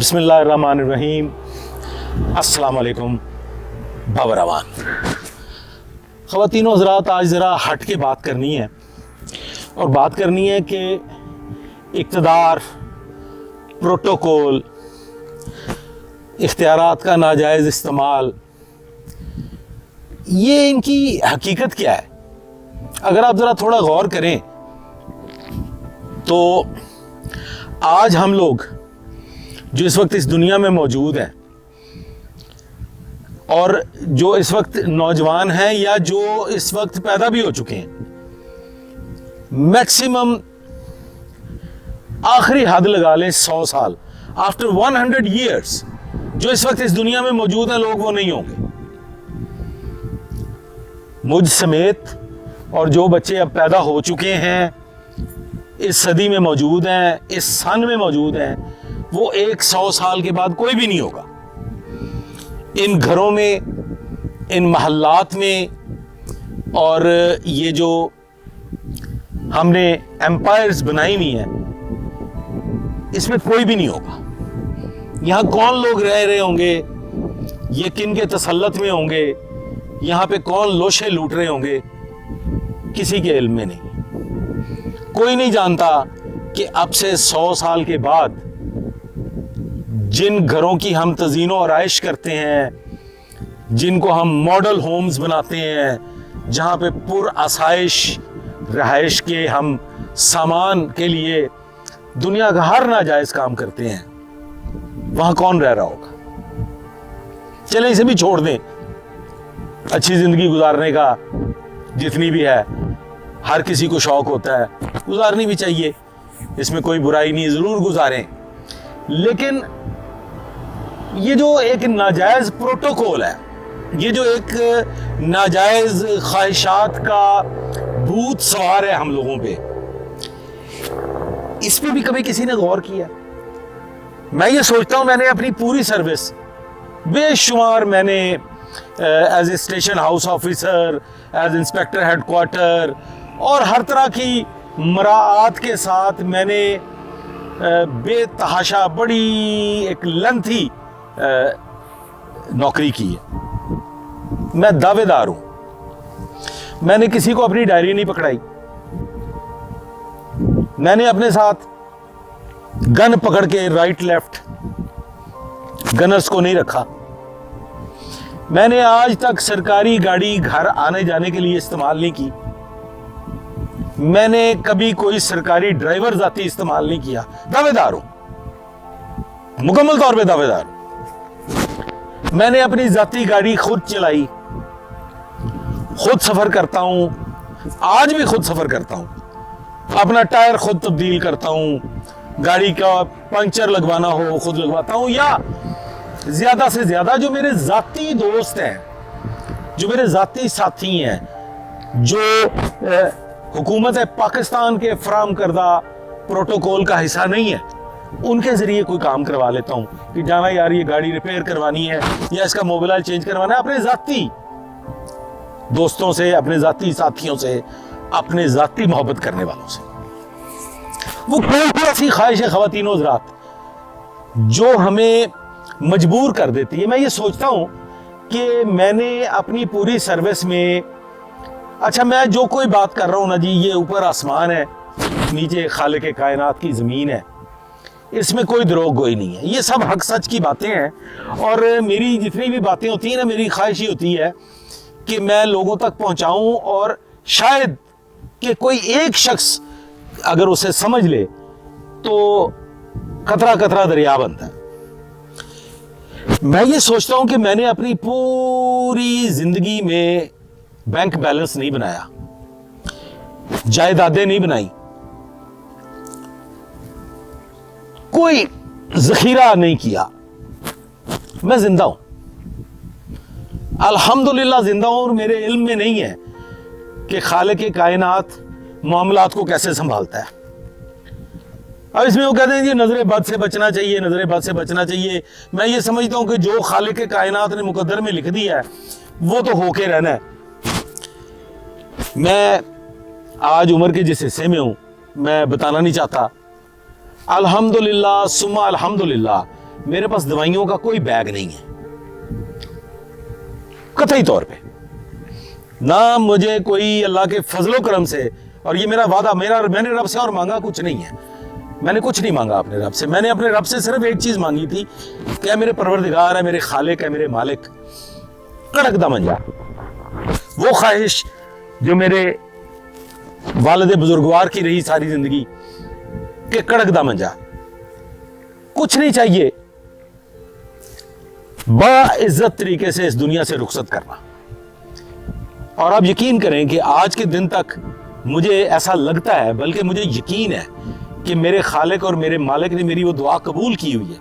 بسم اللہ الرحمن الرحیم. السلام علیکم بابروان. خواتین و حضرات, آج ذرا ہٹ کے بات کرنی ہے اور بات کرنی ہے کہ اقتدار, پروٹوکول, اختیارات کا ناجائز استعمال, یہ ان کی حقیقت کیا ہے. اگر آپ ذرا تھوڑا غور کریں تو آج ہم لوگ جو اس وقت اس دنیا میں موجود ہیں اور جو اس وقت نوجوان ہیں یا جو اس وقت پیدا بھی ہو چکے ہیں, میکسیمم آخری حد لگا لیں 100 سال, آفٹر 100 years جو اس وقت اس دنیا میں موجود ہیں لوگ وہ نہیں ہوں گے. مجھ سمیت اور جو بچے اب پیدا ہو چکے ہیں, اس صدی میں موجود ہیں, اس سن میں موجود ہیں, وہ 100 سال کے بعد کوئی بھی نہیں ہوگا. ان گھروں میں, ان محلات میں, اور یہ جو ہم نے ایمپائرز بنائی ہوئی ہیں, اس میں کوئی بھی نہیں ہوگا. یہاں کون لوگ رہ رہے ہوں گے, یہ کن کے تسلط میں ہوں گے, یہاں پہ کون لوشے لوٹ رہے ہوں گے, کسی کے علم میں نہیں. کوئی نہیں جانتا کہ اب سے 100 سال کے بعد جن گھروں کی ہم تزئین و آرائش کرتے ہیں, جن کو ہم ماڈل ہومز بناتے ہیں, جہاں پہ پر آسائش رہائش کے ہم سامان کے لیے دنیا کا ہر ناجائز کام کرتے ہیں, وہاں کون رہ رہا ہوگا. چلیں اسے بھی چھوڑ دیں. اچھی زندگی گزارنے کا جتنی بھی ہے, ہر کسی کو شوق ہوتا ہے, گزارنی بھی چاہیے, اس میں کوئی برائی نہیں, ضرور گزاریں. لیکن یہ جو ایک ناجائز پروٹوکول ہے, یہ جو ایک ناجائز خواہشات کا بھوت سوار ہے ہم لوگوں پہ, اس پہ بھی کبھی کسی نے غور کیا؟ میں یہ سوچتا ہوں, میں نے اپنی پوری سروس بے شمار, میں نے as a station house officer, as inspector head quarter, اور ہر طرح کی مراعات کے ساتھ میں نے بے تحاشا بڑی ایک لنتھی نوکری کی ہے. میں دعوے دار ہوں, میں نے کسی کو اپنی ڈائری نہیں پکڑائی, میں نے اپنے ساتھ گن پکڑ کے رائٹ لیفٹ گنرز کو نہیں رکھا, میں نے آج تک سرکاری گاڑی گھر آنے جانے کے لیے استعمال نہیں کی, میں نے کبھی کوئی سرکاری ڈرائیور ذاتی استعمال نہیں کیا. دعوے دار ہوں, مکمل طور پہ دعوے دار ہوں. میں نے اپنی ذاتی گاڑی خود چلائی, خود سفر کرتا ہوں, آج بھی خود سفر کرتا ہوں, اپنا ٹائر خود تبدیل کرتا ہوں, گاڑی کا پنکچر لگوانا ہو خود لگواتا ہوں, یا زیادہ سے زیادہ جو میرے ذاتی دوست ہیں, جو میرے ذاتی ساتھی ہیں, جو حکومت پاکستان کے فراہم کردہ پروٹوکول کا حصہ نہیں ہے, ان کے ذریعے کوئی کام کروا لیتا ہوں کہ جانا یار یہ گاڑی ریپیئر کروانی ہے یا اس کا موبائل چینج کروانا ہے. اپنے ذاتی دوستوں سے, اپنے ذاتی ساتھیوں سے, اپنے ذاتی محبت کرنے والوں سے. وہ کوئی ایسی خواہش ہے خواتین و حضرات جو ہمیں مجبور کر دیتی ہے. میں یہ سوچتا ہوں کہ میں نے اپنی پوری سروس میں, اچھا میں جو کوئی بات کر رہا ہوں نا جی, یہ اوپر آسمان ہے, نیچے خالق کائنات کی زمین ہے, اس میں کوئی دروغ گوئی نہیں ہے, یہ سب حق سچ کی باتیں ہیں. اور میری جتنی بھی باتیں ہوتی ہیں نا, میری خواہش ہی ہوتی ہے کہ میں لوگوں تک پہنچاؤں, اور شاید کہ کوئی ایک شخص اگر اسے سمجھ لے تو قطرہ قطرہ دریا بنتا ہے. میں یہ سوچتا ہوں کہ میں نے اپنی پوری زندگی میں بینک بیلنس نہیں بنایا, جائیدادیں نہیں بنائی, کوئی ذخیرہ نہیں کیا. میں زندہ ہوں, الحمدللہ زندہ ہوں, اور میرے علم میں نہیں ہے کہ خالق کائنات معاملات کو کیسے سنبھالتا ہے. اب اس میں وہ کہتے ہیں جی نظر بد سے بچنا چاہیے, نظر بد سے بچنا چاہیے. میں یہ سمجھتا ہوں کہ جو خالق کائنات نے مقدر میں لکھ دیا ہے وہ تو ہو کے رہنا ہے. میں آج عمر کے جس حصے میں ہوں میں بتانا نہیں چاہتا, الحمدللہ ثم الحمدللہ میرے پاس دوائیوں کا کوئی بیگ نہیں ہے قطعی طور پہ، نہ مجھے کوئی اللہ کے فضل و کرم سے، اور یہ میرا وعدہ، میں نے رب سے اور مانگا کچھ نہیں ہے، میں نے کچھ نہیں مانگا اپنے رب سے، میں نے اپنے رب سے صرف ایک چیز مانگی تھی کہ اے میرے پروردگار، ہے میرے خالق، ہے میرے مالک، کڑک دمن جا، وہ خواہش جو میرے والد بزرگوار کی رہی ساری زندگی کہ کڑک دمن جا، کچھ نہیں چاہیے، باعزت طریقے سے اس دنیا سے رخصت کرنا۔ اور آپ یقین کریں کہ آج کے دن تک مجھے ایسا لگتا ہے، بلکہ مجھے یقین ہے کہ میرے خالق اور میرے مالک نے میری وہ دعا قبول کی ہوئی ہے۔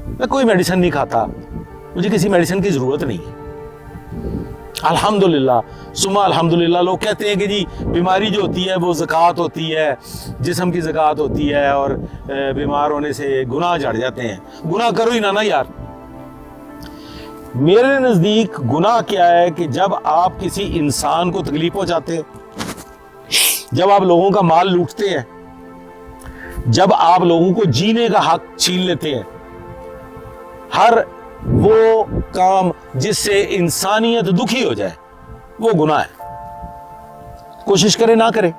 میں کوئی میڈیسن نہیں کھاتا، مجھے کسی میڈیسن کی ضرورت نہیں ہے، الحمدللہ ثم الحمدللہ۔ لوگ کہتے ہیں کہ جی بیماری جو ہوتی ہے وہ زکوٰۃ ہوتی ہے، جسم کی زکوٰۃ ہوتی ہے، اور بیمار ہونے سے گناہ جھڑ جاتے ہیں۔ گناہ کرو ہی نہ یار۔ میرے نزدیک گناہ کیا ہے کہ جب آپ کسی انسان کو تکلیف پہنچاتے ہیں، جب آپ لوگوں کا مال لوٹتے ہیں، جب آپ لوگوں کو جینے کا حق چھین لیتے ہیں، ہر وہ کام جس سے انسانیت دکھی ہو جائے وہ گناہ ہے، کوشش کرے نہ کرے۔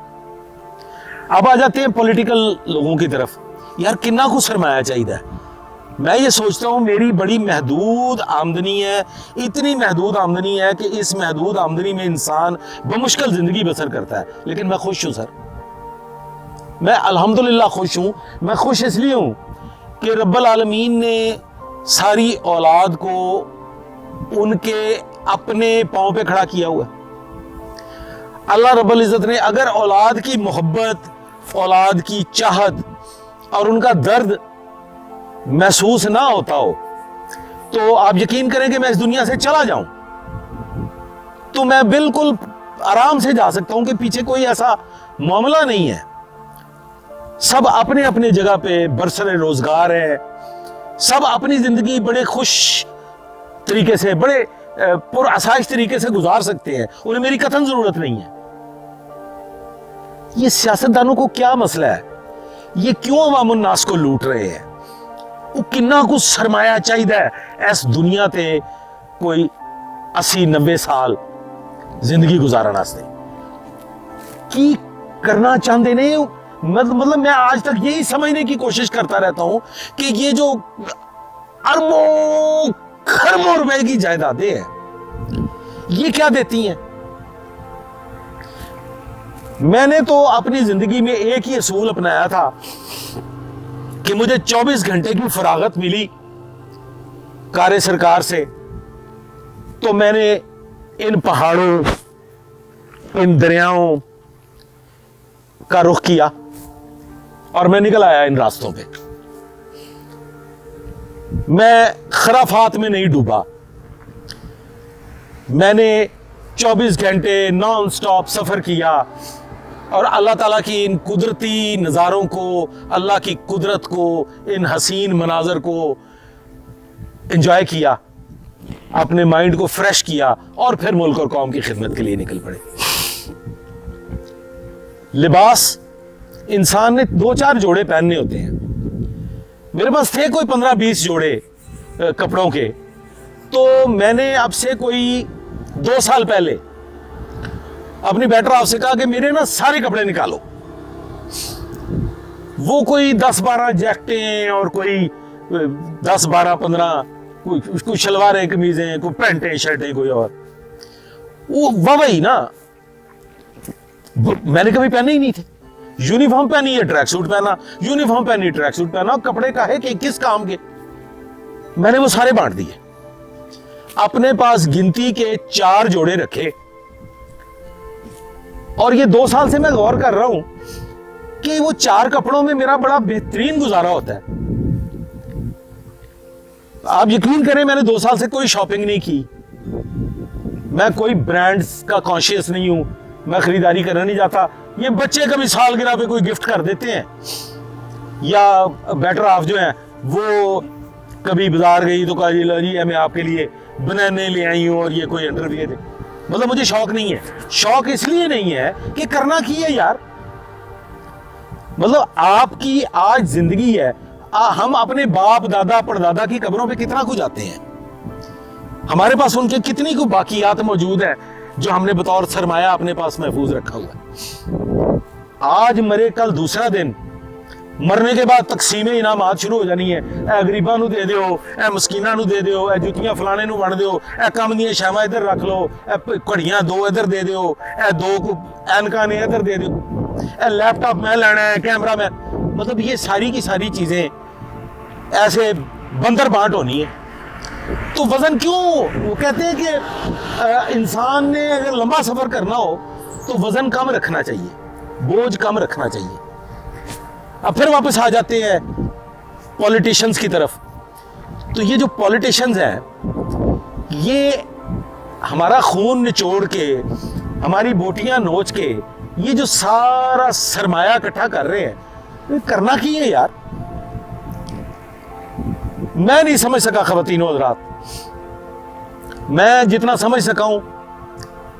اب آ جاتے ہیں پولیٹیکل لوگوں کی طرف، یار کنا کو سرمایہ چاہیے۔ میں یہ سوچتا ہوں میری بڑی محدود آمدنی ہے، اتنی محدود آمدنی ہے کہ اس محدود آمدنی میں انسان بمشکل زندگی بسر کرتا ہے، لیکن میں خوش ہوں سر، میں الحمدللہ خوش ہوں۔ میں خوش اس لیے ہوں کہ رب العالمین نے ساری اولاد کو ان کے اپنے پاؤں پہ کھڑا کیا ہوا ہے۔ اللہ رب العزت نے اگر اولاد کی محبت، اولاد کی چاہت اور ان کا درد محسوس نہ ہوتا ہو تو آپ یقین کریں کہ میں اس دنیا سے چلا جاؤں تو میں بالکل آرام سے جا سکتا ہوں کہ پیچھے کوئی ایسا معاملہ نہیں ہے، سب اپنے اپنے جگہ پہ برسر روزگار ہے، سب اپنی زندگی بڑے خوش طریقے سے، بڑے پرآسائش طریقے سے گزار سکتے ہیں، انہیں میری قطعاً ضرورت نہیں ہے۔ یہ سیاستدانوں کو کیا مسئلہ ہے؟ یہ کیوں عوام الناس کو لوٹ رہے ہیں؟ وہ کنا کو سرمایہ چاہیے اس دنیا تے کوئی 80-90 سال زندگی گزارنا سے کی کرنا چاہتے نہیں۔ مطلب میں آج تک یہی سمجھنے کی کوشش کرتا رہتا ہوں کہ یہ جو اربوں خربوں روپے کی جائیدادیں ہیں یہ کیا دیتی ہیں؟ میں نے تو اپنی زندگی میں ایک ہی اصول اپنایا تھا کہ مجھے 24 گھنٹے کی فراغت ملی کار سرکار سے، تو میں نے ان پہاڑوں، ان دریاؤں کا رخ کیا اور میں نکل آیا ان راستوں پہ۔ میں خرافات میں نہیں ڈوبا، میں نے 24 گھنٹے نان سٹاپ سفر کیا اور اللہ تعالیٰ کی ان قدرتی نظاروں کو، اللہ کی قدرت کو، ان حسین مناظر کو انجوائے کیا، اپنے مائنڈ کو فریش کیا اور پھر ملک اور قوم کی خدمت کے لیے نکل پڑے۔ لباس انسان نے 2-4 جوڑے پہننے ہوتے ہیں، میرے پاس تھے کوئی 15-20 جوڑے کپڑوں کے، تو میں نے اب سے کوئی 2 سال پہلے اپنی بیٹر آپ سے کہا کہ میرے نا سارے کپڑے نکالو۔ وہ کوئی 10-12 جیکٹیں اور کوئی 10-12-15 کوئی شلواریں قمیضیں، کوئی پینٹیں شرٹیں، کوئی اور وہ وہی نا میں نے کبھی پہنے ہی نہیں تھے۔ یونیفارم پہنی ہے، ٹریک سوٹ پہنا، یونیفارم پہنی، ٹریک سوٹ پہنا، کپڑے کا ہے کہ کس کام کے؟ میں نے وہ سارے بانٹ دیے، اپنے پاس گنتی کے 4 جوڑے رکھے، اور یہ 2 سال سے میں غور کر رہا ہوں کہ وہ 4 کپڑوں میں میرا بڑا بہترین گزارا ہوتا ہے۔ آپ یقین کریں میں نے 2 سال سے کوئی شاپنگ نہیں کی، میں کوئی برانڈز کا کانشیس نہیں ہوں، میں خریداری کرنا نہیں جاتا۔ یہ بچے کبھی سالگرہ پہ کوئی گفٹ کر دیتے ہیں، یا بیٹر آف جو ہیں وہ کبھی بازار گئی تو کہا جی میں آپ کے لیے بنانے لے آئی ہوں اور یہ کوئی انڈرویئر ہے۔ مطلب مجھے شوق نہیں ہے، شوق اس لیے نہیں ہے کہ کرنا کی ہے یار، مطلب آپ کی آج زندگی ہے، ہم اپنے باپ دادا پردادا کی قبروں پہ کتنا کو جاتے ہیں, ہمارے پاس ان کے کتنی کو باقیات موجود ہے جو ہم نے بطور سرمایہ اپنے پاس محفوظ رکھا ہوا ہے. آج مرے کل دوسرا دن, مرنے کے بعد تقسیم انعامات شروع ہو جانی ہے. اے غریباں نو دے دیو, اے مسکیناں نو دے دیو, اے جتیاں فلانے نو وੰਡ دیو, اے کم دیاں شیواں ادھر رکھ لو, اے گھڑیاں 2 ادھر دے دیو, اے 2 اینکاں نے ادھر دے دیو, اے لیپ ٹاپ میں لینا ہے, کیمرہ میں. مطلب یہ ساری کی ساری چیزیں ایسے بندر بانٹ ہونی ہے. تو وزن کیوں؟ وہ کہتے ہیں کہ انسان نے اگر لمبا سفر کرنا ہو تو وزن کم رکھنا چاہیے, بوجھ کم رکھنا چاہیے. اب پھر واپس آ جاتے ہیں پولیٹیشنز کی طرف. تو یہ جو پولیٹیشنز ہیں یہ ہمارا خون نچوڑ کے, ہماری بوٹیاں نوچ کے یہ جو سارا سرمایہ اکٹھا کر رہے ہیں, یہ کرنا کی ہے یار؟ میں نہیں سمجھ سکا خواتین و حضرات. میں جتنا سمجھ سکا ہوں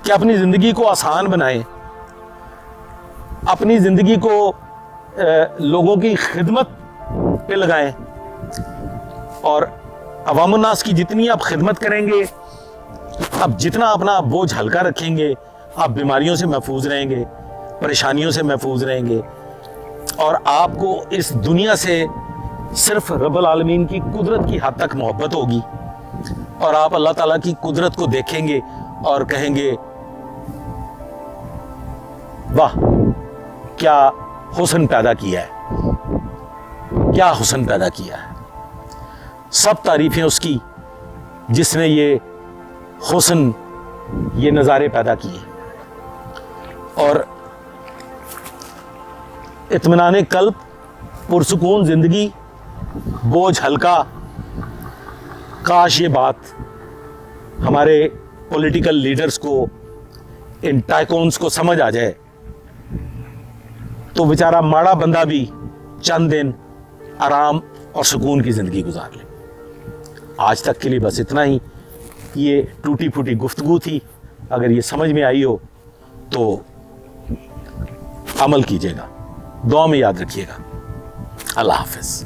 کہ اپنی زندگی کو آسان بنائیں, اپنی زندگی کو لوگوں کی خدمت پہ لگائیں, اور عوام الناس کی جتنی آپ خدمت کریں گے, اب جتنا اپنا بوجھ ہلکا رکھیں گے, آپ بیماریوں سے محفوظ رہیں گے, پریشانیوں سے محفوظ رہیں گے, اور آپ کو اس دنیا سے صرف رب العالمین کی قدرت کی حد تک محبت ہوگی, اور آپ اللہ تعالیٰ کی قدرت کو دیکھیں گے اور کہیں گے واہ کیا حسن پیدا کیا ہے, کیا حسن پیدا کیا ہے. سب تعریفیں اس کی جس نے یہ حسن, یہ نظارے پیدا کیے. اور اطمینان قلب, پرسکون زندگی, بوجھ ہلکا. کاش یہ بات ہمارے پولیٹیکل لیڈرز کو, ان ٹائکونز کو سمجھ آ جائے, تو بیچارہ ماڑا بندہ بھی چند دن آرام اور سکون کی زندگی گزار لے. آج تک کے لیے بس اتنا ہی. یہ ٹوٹی پھوٹی گفتگو تھی. اگر یہ سمجھ میں آئی ہو تو عمل کیجیے گا, دعا میں یاد رکھیے گا. اللہ حافظ.